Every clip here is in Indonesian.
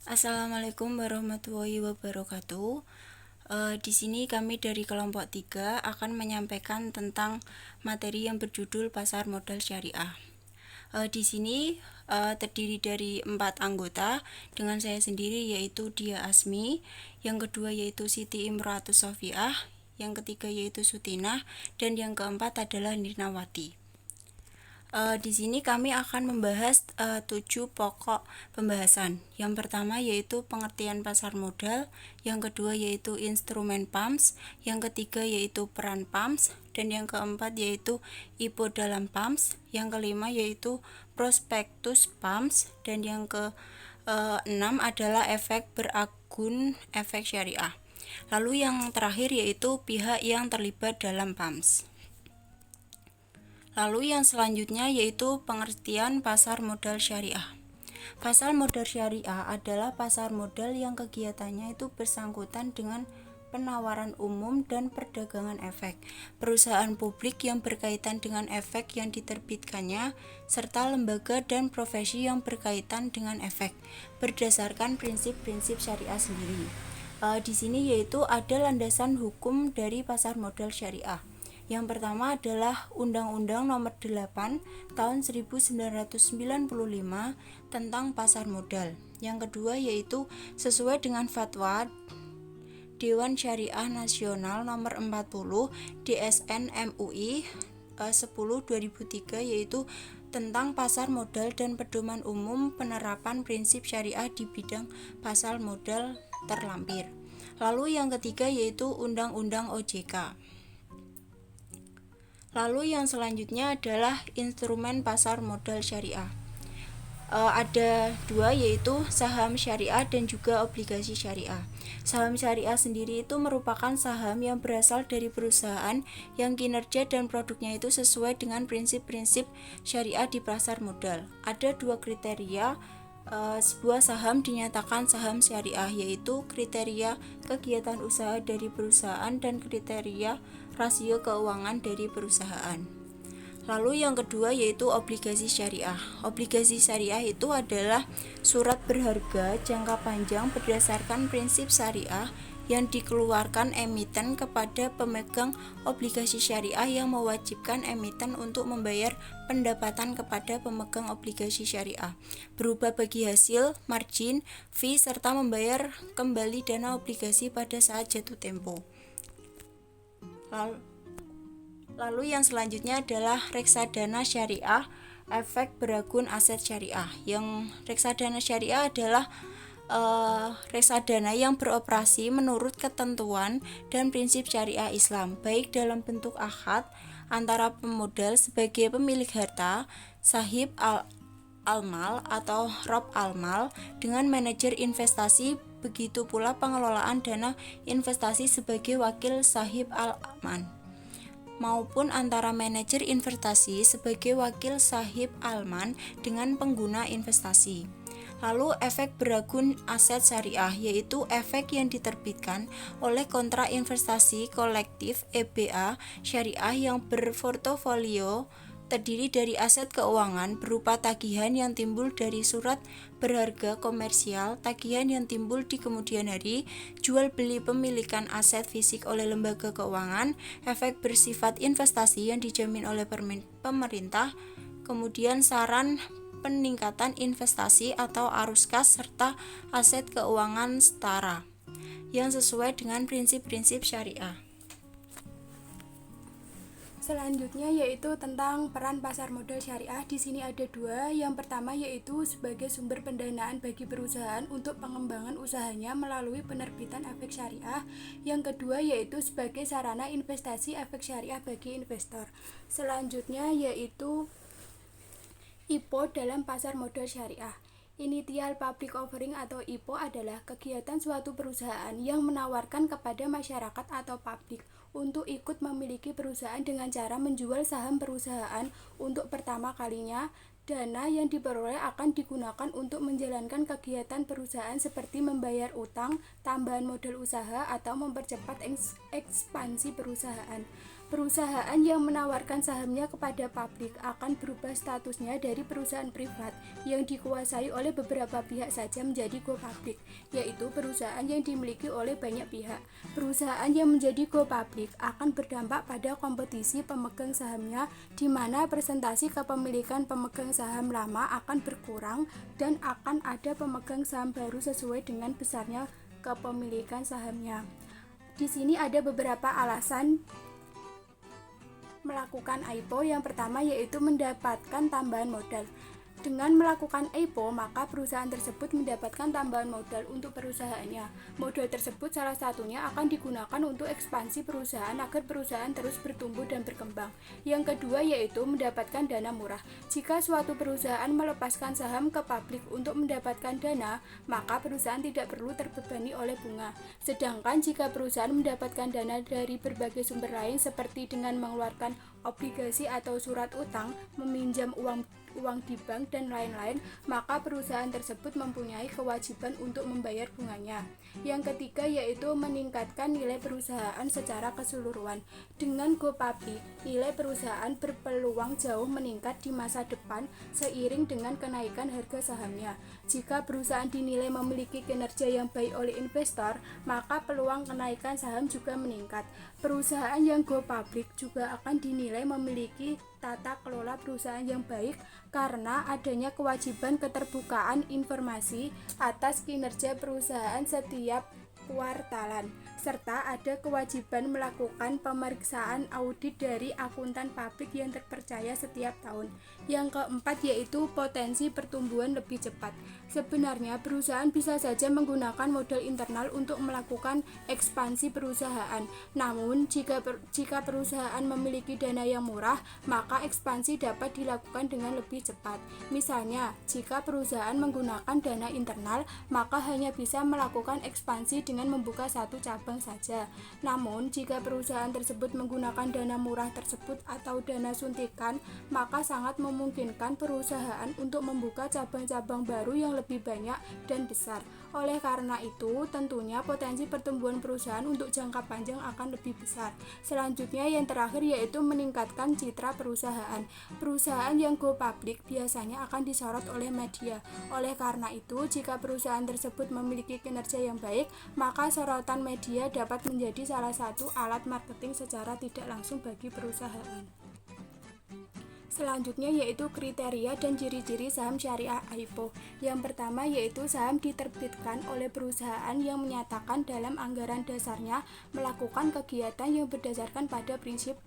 Assalamualaikum warahmatullahi wabarakatuh. Di sini kami dari kelompok 3 akan menyampaikan tentang materi yang berjudul Pasar Modal Syariah. Di sini terdiri dari 4 anggota dengan saya sendiri, yaitu Dia Asmi, yang kedua yaitu Siti Imratus Sofiah, yang ketiga yaitu Sutinah, dan yang keempat adalah Nirnawati. Di sini kami akan membahas 7 pokok pembahasan. Yang pertama yaitu pengertian pasar modal, yang kedua yaitu instrumen PAMS, yang ketiga yaitu peran PAMS, dan yang keempat yaitu IPO dalam PAMS, yang kelima yaitu prospektus PAMS, dan yang keenam adalah efek beragun efek syariah. Lalu yang terakhir yaitu pihak yang terlibat dalam PAMS. Lalu yang selanjutnya yaitu pengertian pasar modal syariah. Pasar modal syariah adalah pasar modal yang kegiatannya itu bersangkutan dengan penawaran umum dan perdagangan efek, perusahaan publik yang berkaitan dengan efek yang diterbitkannya, serta lembaga dan profesi yang berkaitan dengan efek, berdasarkan prinsip-prinsip syariah sendiri. Di sini yaitu ada landasan hukum dari pasar modal syariah. Yang pertama adalah Undang-Undang Nomor 8 Tahun 1995 tentang pasar modal. Yang kedua yaitu sesuai dengan fatwa Dewan Syariah Nasional Nomor 40 DSN MUI 10/2003 yaitu tentang pasar modal dan pedoman umum penerapan prinsip syariah di bidang pasar modal terlampir. Lalu yang ketiga yaitu Undang-Undang OJK. Lalu yang selanjutnya adalah instrumen pasar modal syariah. Ada dua, yaitu saham syariah dan juga obligasi syariah. Saham syariah sendiri itu merupakan saham yang berasal dari perusahaan yang kinerja dan produknya itu sesuai dengan prinsip-prinsip syariah di pasar modal. Ada dua kriteria sebuah saham dinyatakan saham syariah, yaitu kriteria kegiatan usaha dari perusahaan dan kriteria rasio keuangan dari perusahaan. Lalu yang kedua yaitu obligasi syariah. Obligasi syariah itu adalah surat berharga jangka panjang berdasarkan prinsip syariah yang dikeluarkan emiten kepada pemegang obligasi syariah yang mewajibkan emiten untuk membayar pendapatan kepada pemegang obligasi syariah berupa bagi hasil, margin, fee, serta membayar kembali dana obligasi pada saat jatuh tempo. Lalu yang selanjutnya adalah reksadana syariah, efek beragun aset syariah. Yang reksadana syariah adalah reksadana yang beroperasi menurut ketentuan dan prinsip syariah Islam, baik dalam bentuk akad antara pemodal sebagai pemilik harta, sahib al-mal atau rob al-mal dengan manajer investasi, begitu pula pengelolaan dana investasi sebagai wakil sahib al-aman, maupun antara manajer investasi sebagai wakil sahib alman dengan pengguna investasi. Lalu efek beragun aset syariah, yaitu efek yang diterbitkan oleh kontrak investasi kolektif EBA syariah yang berportofolio terdiri dari aset keuangan berupa tagihan yang timbul dari surat berharga komersial, tagihan yang timbul di kemudian hari, jual beli pemilikan aset fisik oleh lembaga keuangan, efek bersifat investasi yang dijamin oleh pemerintah, kemudian saran peningkatan investasi atau arus kas, serta aset keuangan setara yang sesuai dengan prinsip-prinsip syariah. Selanjutnya yaitu tentang peran pasar modal syariah. Di sini ada dua. Yang pertama yaitu sebagai sumber pendanaan bagi perusahaan untuk pengembangan usahanya melalui penerbitan efek syariah. Yang kedua yaitu sebagai sarana investasi efek syariah bagi investor. Selanjutnya yaitu IPO dalam pasar modal syariah. Initial Public Offering atau IPO adalah kegiatan suatu perusahaan yang menawarkan kepada masyarakat atau publik untuk ikut memiliki perusahaan dengan cara menjual saham perusahaan untuk pertama kalinya. Dana yang diperoleh akan digunakan untuk menjalankan kegiatan perusahaan seperti membayar utang, tambahan modal usaha, atau mempercepat ekspansi perusahaan. Perusahaan yang menawarkan sahamnya kepada publik akan berubah statusnya dari perusahaan privat yang dikuasai oleh beberapa pihak saja menjadi go public, yaitu perusahaan yang dimiliki oleh banyak pihak. Perusahaan yang menjadi go public akan berdampak pada kompetisi pemegang sahamnya, di mana presentasi kepemilikan pemegang saham lama akan berkurang dan akan ada pemegang saham baru sesuai dengan besarnya kepemilikan sahamnya. Di sini ada beberapa alasan melakukan IPO. Yang pertama yaitu mendapatkan tambahan modal. Dengan melakukan IPO, maka perusahaan tersebut mendapatkan tambahan modal untuk perusahaannya. Modal tersebut salah satunya akan digunakan untuk ekspansi perusahaan agar perusahaan terus bertumbuh dan berkembang. Yang kedua yaitu mendapatkan dana murah. Jika suatu perusahaan melepaskan saham ke publik untuk mendapatkan dana, maka perusahaan tidak perlu terbebani oleh bunga. Sedangkan jika perusahaan mendapatkan dana dari berbagai sumber lain seperti dengan mengeluarkan obligasi atau surat utang, meminjam uang di bank dan lain-lain, maka perusahaan tersebut mempunyai kewajiban untuk membayar bunganya. Yang ketiga yaitu meningkatkan nilai perusahaan secara keseluruhan. Dengan go public, nilai perusahaan berpeluang jauh meningkat di masa depan seiring dengan kenaikan harga sahamnya. Jika perusahaan dinilai memiliki kinerja yang baik oleh investor, maka peluang kenaikan saham juga meningkat. Perusahaan yang go public juga akan dinilai memiliki tata kelola perusahaan yang baik karena adanya kewajiban keterbukaan informasi atas kinerja perusahaan setiap kuartalan, serta ada kewajiban melakukan pemeriksaan audit dari akuntan publik yang terpercaya setiap tahun. Yang keempat yaitu potensi pertumbuhan lebih cepat. Sebenarnya perusahaan bisa saja menggunakan modal internal untuk melakukan ekspansi perusahaan. Namun jika perusahaan memiliki dana yang murah, maka ekspansi dapat dilakukan dengan lebih cepat. Misalnya, jika perusahaan menggunakan dana internal, maka hanya bisa melakukan ekspansi dengan membuka satu cabang saja. Namun, jika perusahaan tersebut menggunakan dana murah tersebut atau dana suntikan, maka sangat memungkinkan perusahaan untuk membuka cabang-cabang baru yang lebih banyak dan besar. Oleh karena itu, tentunya potensi pertumbuhan perusahaan untuk jangka panjang akan lebih besar. Selanjutnya yang terakhir yaitu meningkatkan citra perusahaan. Perusahaan yang go public biasanya akan disorot oleh media. Oleh karena itu, jika perusahaan tersebut memiliki kinerja yang baik, maka sorotan media dapat menjadi salah satu alat marketing secara tidak langsung bagi perusahaan. Selanjutnya yaitu kriteria dan ciri-ciri saham syariah IPO. Yang pertama yaitu saham diterbitkan oleh perusahaan yang menyatakan dalam anggaran dasarnya melakukan kegiatan yang berdasarkan pada prinsip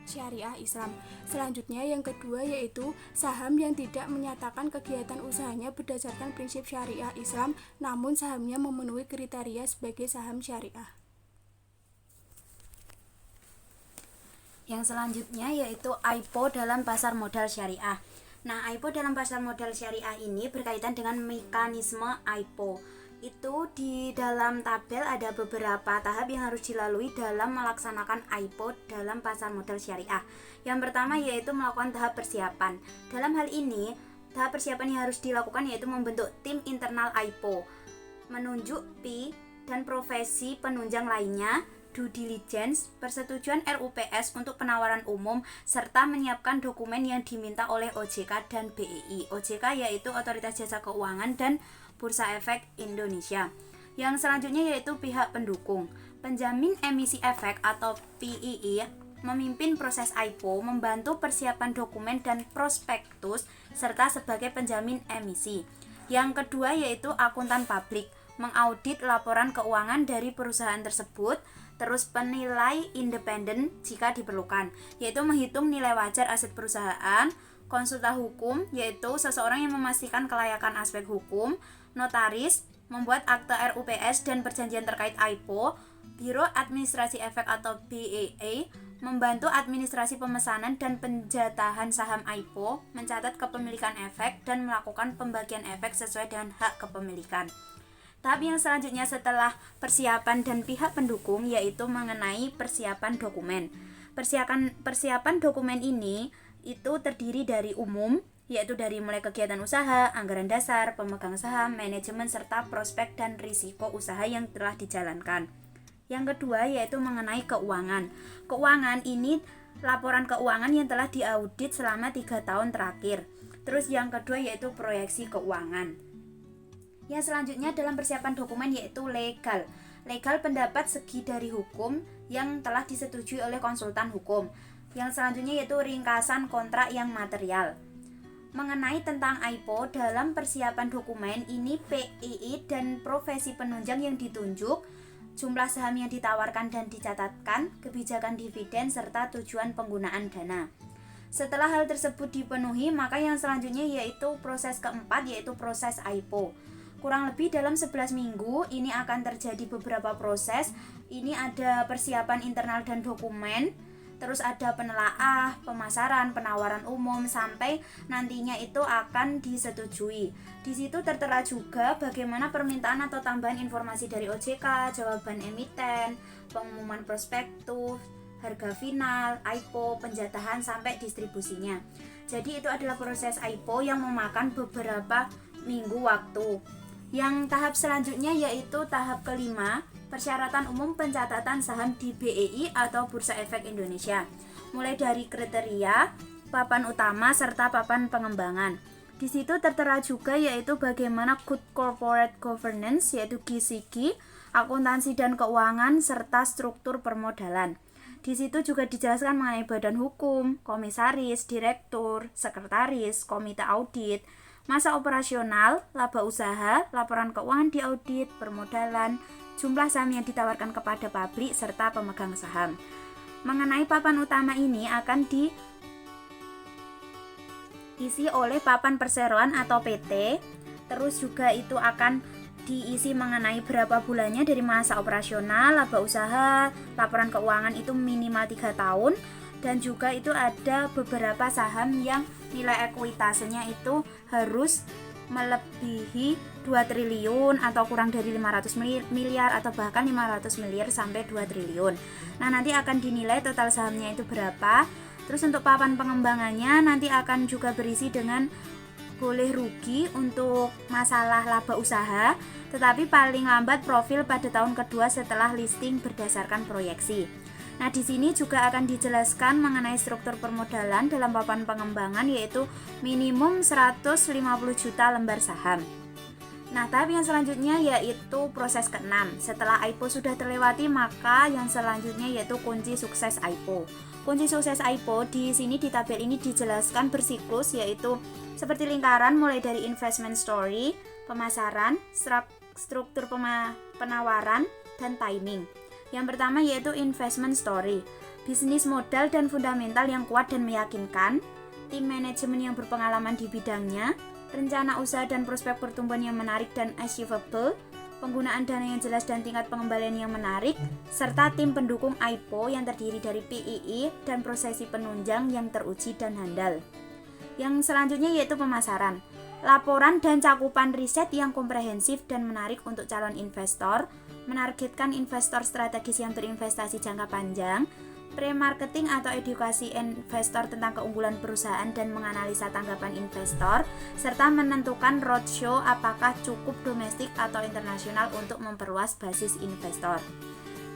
syariah Islam. Selanjutnya yang kedua yaitu saham yang tidak menyatakan kegiatan usahanya berdasarkan prinsip syariah Islam, namun sahamnya memenuhi kriteria sebagai saham syariah. Yang selanjutnya yaitu IPO dalam pasar modal syariah. Nah, IPO dalam pasar modal syariah ini berkaitan dengan mekanisme IPO. Itu di dalam tabel ada beberapa tahap yang harus dilalui dalam melaksanakan IPO dalam pasar modal syariah. Yang pertama yaitu melakukan tahap persiapan. Dalam hal ini, tahap persiapan yang harus dilakukan yaitu membentuk tim internal IPO, menunjuk P dan profesi penunjang lainnya, due diligence, persetujuan RUPS untuk penawaran umum, serta menyiapkan dokumen yang diminta oleh OJK dan BEI. OJK yaitu Otoritas Jasa Keuangan dan Bursa Efek Indonesia. Yang selanjutnya yaitu pihak pendukung. Penjamin emisi efek atau PEI memimpin proses IPO, membantu persiapan dokumen dan prospektus, serta sebagai penjamin emisi. Yang kedua yaitu akuntan publik, mengaudit laporan keuangan dari perusahaan tersebut. Terus penilai independen jika diperlukan, yaitu menghitung nilai wajar aset perusahaan. Konsultan hukum, yaitu seseorang yang memastikan kelayakan aspek hukum. Notaris, membuat akte RUPS dan perjanjian terkait IPO. Biro Administrasi Efek atau BEA, membantu administrasi pemesanan dan penjatahan saham IPO, mencatat kepemilikan efek dan melakukan pembagian efek sesuai dengan hak kepemilikan. Tahap yang selanjutnya setelah persiapan dan pihak pendukung yaitu mengenai persiapan dokumen. Persiapan dokumen ini itu terdiri dari umum, yaitu dari mulai kegiatan usaha, anggaran dasar, pemegang saham, manajemen, serta prospek dan risiko usaha yang telah dijalankan. Yang kedua yaitu mengenai keuangan. Keuangan ini laporan keuangan yang telah diaudit selama 3 tahun terakhir. Terus yang kedua yaitu proyeksi keuangan. Yang selanjutnya dalam persiapan dokumen yaitu legal. Legal pendapat segi dari hukum yang telah disetujui oleh konsultan hukum. Yang selanjutnya yaitu ringkasan kontrak yang material. Mengenai tentang IPO dalam persiapan dokumen ini PII dan profesi penunjang yang ditunjuk, jumlah saham yang ditawarkan dan dicatatkan, kebijakan dividen serta tujuan penggunaan dana. Setelah hal tersebut dipenuhi, maka yang selanjutnya yaitu proses keempat yaitu proses IPO. Kurang lebih dalam 11 minggu ini akan terjadi beberapa proses. Ini ada persiapan internal dan dokumen, terus ada penelaah, pemasaran, penawaran umum sampai nantinya itu akan disetujui. Di situ tertera juga bagaimana permintaan atau tambahan informasi dari OJK, jawaban emiten, pengumuman prospektus, harga final, IPO, penjatahan sampai distribusinya. Jadi itu adalah proses IPO yang memakan beberapa minggu waktu. Yang tahap selanjutnya yaitu tahap kelima, persyaratan umum pencatatan saham di BEI atau Bursa Efek Indonesia. Mulai dari kriteria, papan utama serta papan pengembangan. Di situ tertera juga yaitu bagaimana Good Corporate Governance yaitu GCG, akuntansi dan keuangan serta struktur permodalan. Di situ juga dijelaskan mengenai badan hukum, komisaris, direktur, sekretaris, komite audit, masa operasional, laba usaha, laporan keuangan diaudit, permodalan, jumlah saham yang ditawarkan kepada pabrik serta pemegang saham. Mengenai papan utama ini akan diisi oleh papan perseroan atau PT, terus juga itu akan diisi mengenai berapa bulannya dari masa operasional, laba usaha, laporan keuangan itu minimal 3 tahun, dan juga itu ada beberapa saham yang nilai ekuitasenya itu harus melebihi 2 triliun atau kurang dari 500 miliar atau bahkan 500 miliar sampai 2 triliun. Nah, nanti akan dinilai total sahamnya itu berapa. Terus untuk papan pengembangannya nanti akan juga berisi dengan boleh rugi untuk masalah laba usaha, tetapi paling lambat profil pada tahun kedua setelah listing berdasarkan proyeksi. Nah, di sini juga akan dijelaskan mengenai struktur permodalan dalam papan pengembangan yaitu minimum 150 juta lembar saham. Nah, tahap yang selanjutnya yaitu proses ke-6. Setelah IPO sudah terlewati, maka yang selanjutnya yaitu kunci sukses IPO. Kunci sukses IPO di sini di tabel ini dijelaskan bersiklus yaitu seperti lingkaran mulai dari investment story, pemasaran, struktur penawaran, dan timing. Yang pertama yaitu investment story, bisnis modal dan fundamental yang kuat dan meyakinkan, tim manajemen yang berpengalaman di bidangnya, rencana usaha dan prospek pertumbuhan yang menarik dan achievable, penggunaan dana yang jelas dan tingkat pengembalian yang menarik, serta tim pendukung IPO yang terdiri dari PII dan prosesi penunjang yang teruji dan handal. Yang selanjutnya yaitu pemasaran, laporan dan cakupan riset yang komprehensif dan menarik untuk calon investor, menargetkan investor strategis yang berinvestasi jangka panjang, pre-marketing atau edukasi investor tentang keunggulan perusahaan dan menganalisa tanggapan investor, serta menentukan roadshow apakah cukup domestik atau internasional untuk memperluas basis investor.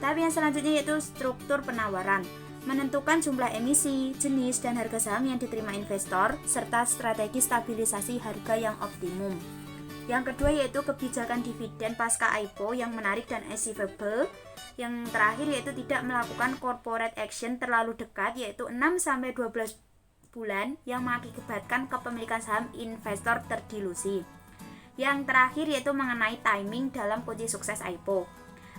Tahap yang selanjutnya yaitu struktur penawaran, menentukan jumlah emisi, jenis, dan harga saham yang diterima investor, serta strategi stabilisasi harga yang optimum. Yang kedua yaitu kebijakan dividen pasca IPO yang menarik dan achievable. Yang terakhir yaitu tidak melakukan corporate action terlalu dekat yaitu 6-12 bulan yang mengakibatkan kepemilikan saham investor terdilusi. Yang terakhir yaitu mengenai timing dalam kunci sukses IPO.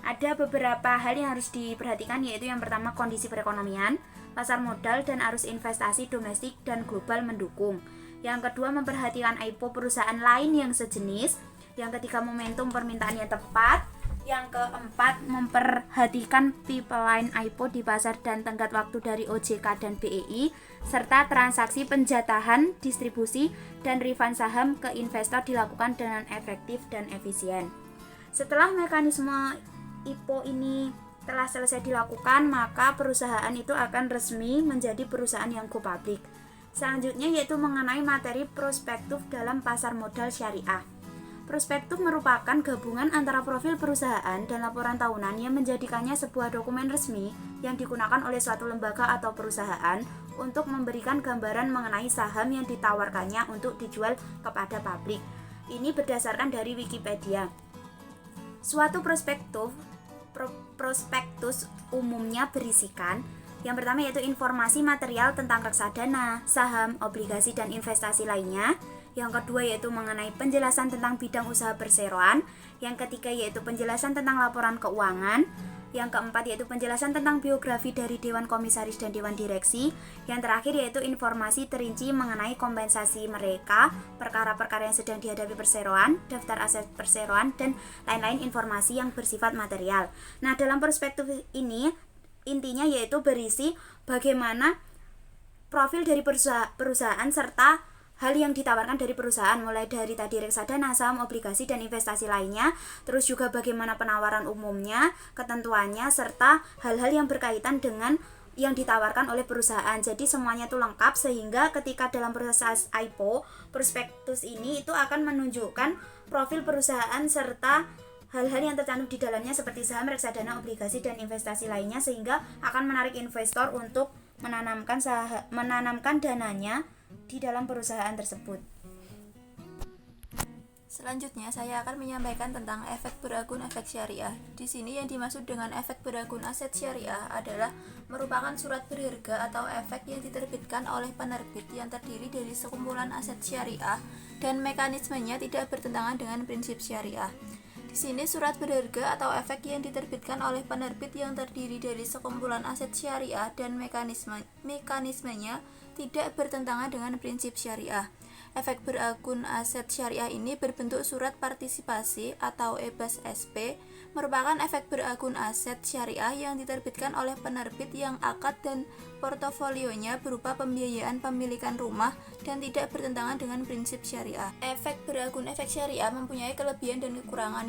Ada beberapa hal yang harus diperhatikan yaitu yang pertama kondisi perekonomian, pasar modal dan arus investasi domestik dan global mendukung. Yang kedua memperhatikan IPO perusahaan lain yang sejenis. Yang ketiga momentum permintaan yang tepat. Yang keempat memperhatikan pipeline IPO di pasar dan tenggat waktu dari OJK dan BEI serta transaksi penjatahan, distribusi dan refund saham ke investor dilakukan dengan efektif dan efisien. Setelah mekanisme IPO ini telah selesai dilakukan, maka perusahaan itu akan resmi menjadi perusahaan yang go public. Selanjutnya yaitu mengenai materi prospektif dalam pasar modal syariah. Prospektus merupakan gabungan antara profil perusahaan dan laporan tahunan yang menjadikannya sebuah dokumen resmi yang digunakan oleh suatu lembaga atau perusahaan untuk memberikan gambaran mengenai saham yang ditawarkannya untuk dijual kepada publik. Ini berdasarkan dari Wikipedia. Suatu prospektus umumnya berisikan yang pertama yaitu informasi material tentang reksadana, saham, obligasi, dan investasi lainnya. Yang kedua yaitu mengenai penjelasan tentang bidang usaha perseroan. Yang ketiga yaitu penjelasan tentang laporan keuangan. Yang keempat yaitu penjelasan tentang biografi dari Dewan Komisaris dan Dewan Direksi. Yang terakhir yaitu informasi terinci mengenai kompensasi mereka, perkara-perkara yang sedang dihadapi perseroan, daftar aset perseroan, dan lain-lain informasi yang bersifat material. Nah, dalam prospektus ini intinya yaitu berisi bagaimana profil dari perusahaan serta hal yang ditawarkan dari perusahaan, mulai dari tadi reksadana, saham, obligasi, dan investasi lainnya, terus juga bagaimana penawaran umumnya, ketentuannya, serta hal-hal yang berkaitan dengan yang ditawarkan oleh perusahaan. Jadi semuanya itu lengkap sehingga ketika dalam proses IPO, prospektus ini itu akan menunjukkan profil perusahaan serta hal-hal yang tercantum di dalamnya seperti saham, reksadana, obligasi, dan investasi lainnya, sehingga akan menarik investor untuk menanamkan dananya di dalam perusahaan tersebut. Selanjutnya saya akan menyampaikan tentang efek beragun efek syariah. Di sini yang dimaksud dengan efek beragun aset syariah adalah merupakan surat berharga atau efek yang diterbitkan oleh penerbit yang terdiri dari sekumpulan aset syariah dan mekanismenya tidak bertentangan dengan prinsip syariah. Di sini surat berharga atau efek yang diterbitkan oleh penerbit yang terdiri dari sekumpulan aset syariah dan mekanismenya tidak bertentangan dengan prinsip syariah. Efek beragun aset syariah ini berbentuk surat partisipasi atau EBAS SP, merupakan efek beragun aset syariah yang diterbitkan oleh penerbit yang akad dan portofolionya berupa pembiayaan pemilikan rumah dan tidak bertentangan dengan prinsip syariah. Efek beragun efek syariah mempunyai kelebihan dan kekurangan.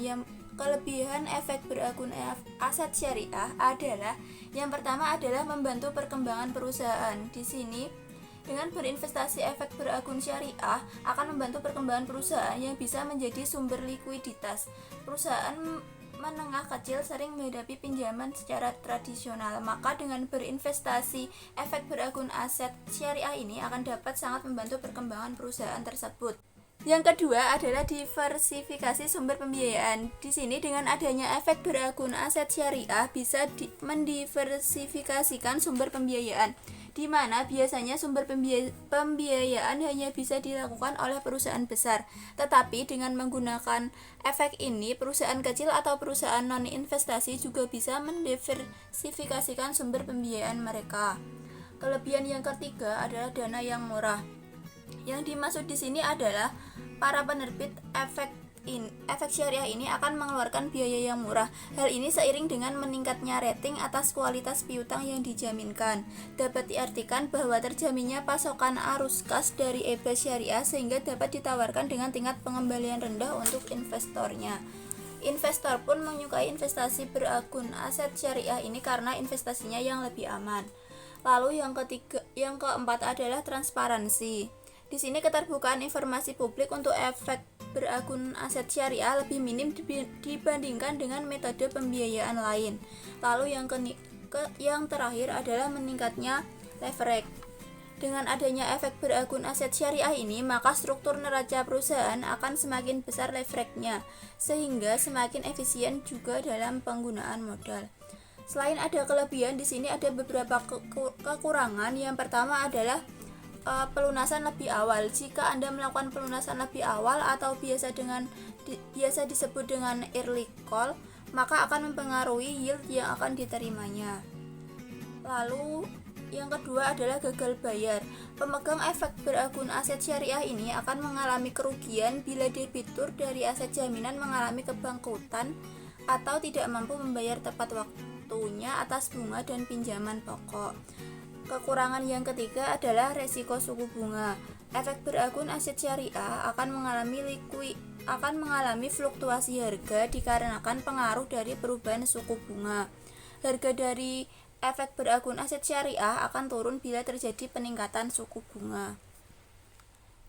Kelebihan efek beragun aset syariah adalah yang pertama adalah membantu perkembangan perusahaan. Di sini dengan berinvestasi efek beragun syariah akan membantu perkembangan perusahaan yang bisa menjadi sumber likuiditas. Perusahaan menengah kecil sering menghadapi pinjaman secara tradisional, maka dengan berinvestasi efek beragun aset syariah ini akan dapat sangat membantu perkembangan perusahaan tersebut. Yang kedua adalah diversifikasi sumber pembiayaan. Di sini dengan adanya efek beragun aset syariah bisa mendiversifikasikan sumber pembiayaan, di mana biasanya sumber pembiayaan hanya bisa dilakukan oleh perusahaan besar. Tetapi dengan menggunakan efek ini, perusahaan kecil atau perusahaan non-investasi juga bisa mendiversifikasikan sumber pembiayaan mereka. Kelebihan yang ketiga adalah dana yang murah. Yang dimaksud di sini adalah para penerbit efek syariah ini akan mengeluarkan biaya yang murah. Hal ini seiring dengan meningkatnya rating atas kualitas piutang yang dijaminkan. Dapat diartikan bahwa terjaminnya pasokan arus kas dari EBAS syariah sehingga dapat ditawarkan dengan tingkat pengembalian rendah untuk investornya. Investor pun menyukai investasi beragun aset syariah ini karena investasinya yang lebih aman. Lalu yang keempat adalah transparansi. Di sini keterbukaan informasi publik untuk efek beragun aset syariah lebih minim dibandingkan dengan metode pembiayaan lain. Lalu yang terakhir adalah meningkatnya leverage. Dengan adanya efek beragun aset syariah ini, maka struktur neraca perusahaan akan semakin besar leverage-nya, sehingga semakin efisien juga dalam penggunaan modal. Selain ada kelebihan, di sini ada beberapa kekurangan. Yang pertama adalah pelunasan lebih awal. Jika Anda melakukan pelunasan lebih awal atau biasa disebut dengan early call, maka akan mempengaruhi yield yang akan diterimanya. Lalu yang kedua adalah gagal bayar. Pemegang efek beragun aset syariah ini akan mengalami kerugian bila debitur dari aset jaminan mengalami kebangkrutan atau tidak mampu membayar tepat waktunya atas bunga dan pinjaman pokok. Kekurangan yang ketiga adalah resiko suku bunga. Efek beragun aset syariah akan mengalami fluktuasi harga dikarenakan pengaruh dari perubahan suku bunga. Harga dari efek beragun aset syariah akan turun bila terjadi peningkatan suku bunga.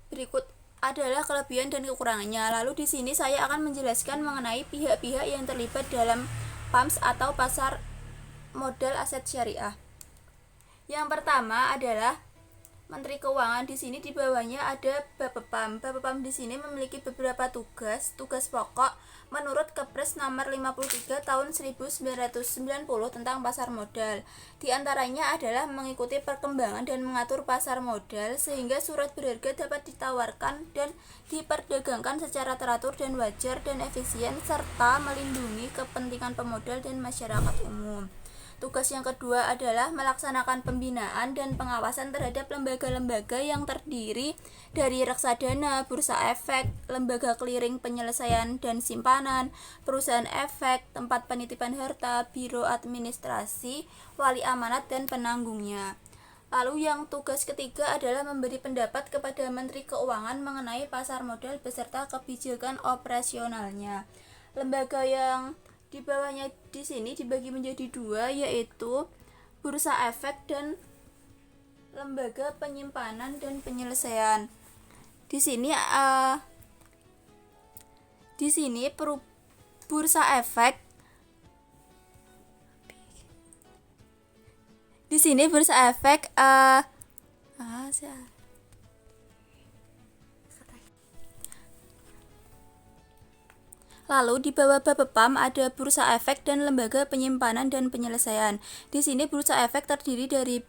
Berikut adalah kelebihan dan kekurangannya. Lalu di sini saya akan menjelaskan mengenai pihak-pihak yang terlibat dalam PAMS atau pasar modal aset syariah. Yang pertama adalah Menteri Keuangan. Di sini di bawahnya ada Bapepam. Bapepam di sini memiliki beberapa tugas pokok menurut Kepres nomor 53 tahun 1990 tentang pasar modal. Di antaranya adalah mengikuti perkembangan dan mengatur pasar modal sehingga surat berharga dapat ditawarkan dan diperdagangkan secara teratur dan wajar dan efisien serta melindungi kepentingan pemodal dan masyarakat umum. Tugas yang kedua adalah melaksanakan pembinaan dan pengawasan terhadap lembaga-lembaga yang terdiri dari reksadana, bursa efek, lembaga clearing penyelesaian dan simpanan, perusahaan efek, tempat penitipan harta, biro administrasi, wali amanat, dan penanggungnya. Lalu yang tugas ketiga adalah memberi pendapat kepada Menteri Keuangan mengenai pasar modal beserta kebijakan operasionalnya. Lembaga yang di bawahnya di sini dibagi menjadi dua, yaitu bursa efek dan lembaga penyimpanan dan penyelesaian. Di sini bursa efek. Di sini bursa efek Lalu di bawah Bapepam ada bursa efek dan lembaga penyimpanan dan penyelesaian. Di sini bursa efek terdiri dari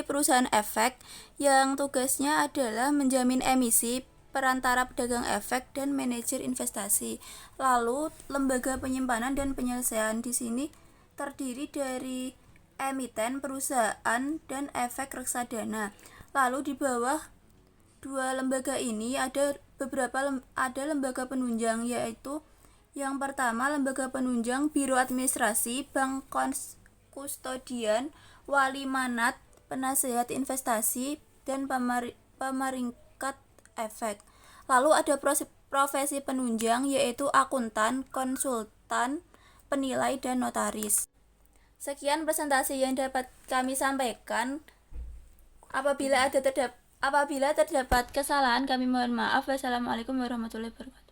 perusahaan efek yang tugasnya adalah menjamin emisi, perantara pedagang efek, dan manajer investasi. Lalu lembaga penyimpanan dan penyelesaian di sini terdiri dari emiten, perusahaan, dan efek reksadana. Lalu di bawah dua lembaga ini ada lembaga penunjang, yaitu yang pertama lembaga penunjang Biro Administrasi, Bank Kustodian, Wali Manat, Penasehat Investasi, dan Pemeringkat Efek. Lalu ada profesi penunjang, yaitu akuntan, konsultan, penilai, dan notaris. Sekian presentasi yang dapat kami sampaikan. Apabila terdapat kesalahan, kami mohon maaf. Wassalamualaikum warahmatullahi wabarakatuh.